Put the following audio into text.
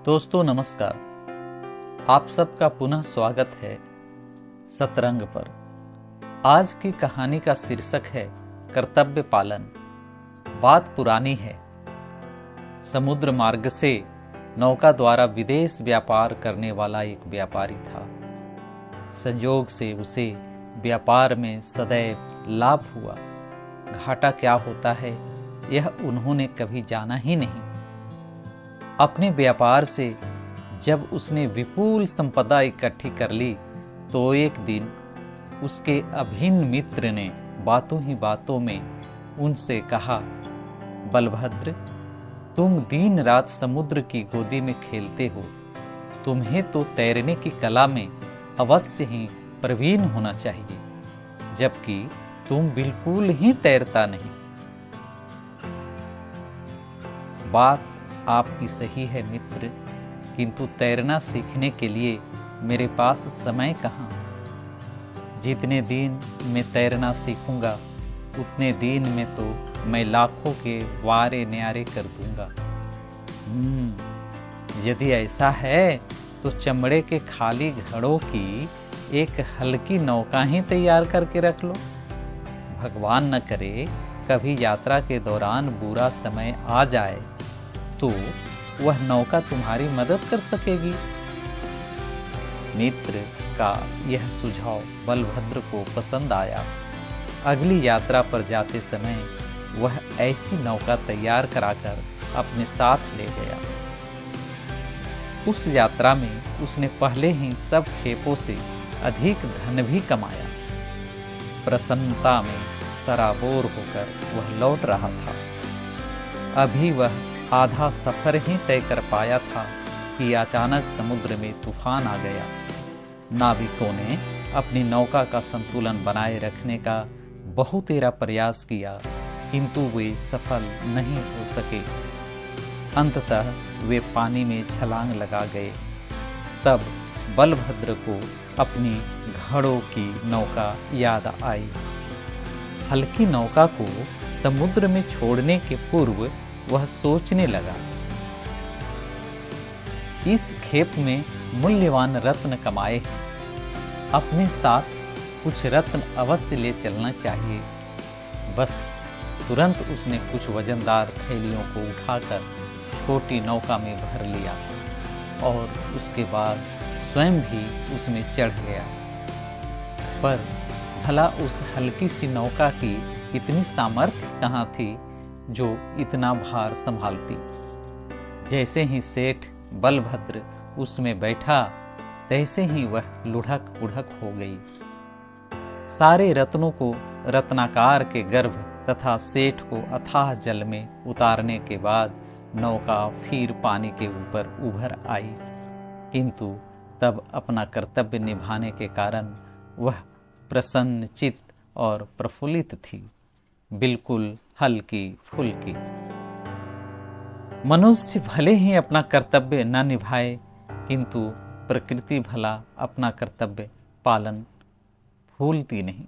दोस्तों नमस्कार। आप सबका पुनः स्वागत है सतरंग पर। आज की कहानी का शीर्षक है कर्तव्य पालन। बात पुरानी है। समुद्र मार्ग से नौका द्वारा विदेश व्यापार करने वाला एक व्यापारी था। संयोग से उसे व्यापार में सदैव लाभ हुआ। घाटा क्या होता है यह उन्होंने कभी जाना ही नहीं। अपने व्यापार से जब उसने विपुल संपदा इकट्ठी कर ली तो एक दिन उसके अभिन्न मित्र ने बातों ही बातों में उनसे कहा, बलभद्र, तुम दिन रात समुद्र की गोदी में खेलते हो। तुम्हें तो तैरने की कला में अवश्य ही प्रवीण होना चाहिए, जबकि तुम बिल्कुल ही तैरता नहीं। बात आपकी सही है मित्र, किंतु तैरना सीखने के लिए मेरे पास समय कहाँ। जितने दिन मैं तैरना सीखूंगा उतने दिन में तो मैं लाखों के वारे न्यारे कर दूंगा। यदि ऐसा है तो चमड़े के खाली घड़ों की एक हल्की नौका ही तैयार करके रख लो। भगवान न करे कभी यात्रा के दौरान बुरा समय आ जाए तो वह नौका तुम्हारी मदद कर सकेगी। मित्र का यह सुझाव बलभद्र को पसंद आया। अगली यात्रा पर जाते समय वह ऐसी नौका तैयार कराकर अपने साथ ले गया। उस यात्रा में उसने पहले ही सब खेपों से अधिक धन भी कमाया। प्रसन्नता में सराबोर होकर वह लौट रहा था। अभी वह आधा सफर ही तय कर पाया था कि अचानक समुद्र में तूफान आ गया। नाविकों ने अपनी नौका का संतुलन बनाए रखने का बहुतेरा प्रयास किया, किंतु वे सफल नहीं हो सके। अंततः वे पानी में छलांग लगा गए। तब बलभद्र को अपनी घड़ों की नौका याद आई। हल्की नौका को समुद्र में छोड़ने के पूर्व वह सोचने लगा, इस खेप में मूल्यवान रत्न कमाए हैं, अपने साथ कुछ रत्न अवश्य ले चलना चाहिए। बस तुरंत उसने कुछ वजनदार थैलियों को उठाकर छोटी नौका में भर लिया और उसके बाद स्वयं भी उसमें चढ़ गया। पर भला उस हल्की सी नौका की इतनी सामर्थ्य कहाँ थी जो इतना भार संभालती। जैसे ही सेठ बलभद्र उसमें बैठा तैसे ही वह लुढ़क पुढ़क हो गई। सारे रत्नों को रत्नाकार के गर्भ तथा सेठ को अथाह जल में उतारने के बाद नौका फिर पानी के ऊपर उभर आई, किंतु तब अपना कर्तव्य निभाने के कारण वह प्रसन्न चित्त और प्रफुल्लित थी, बिल्कुल हल्की फुल्की। मनुष्य भले ही अपना कर्तव्य न निभाए, किंतु प्रकृति भला अपना कर्तव्य पालन भूलती नहीं।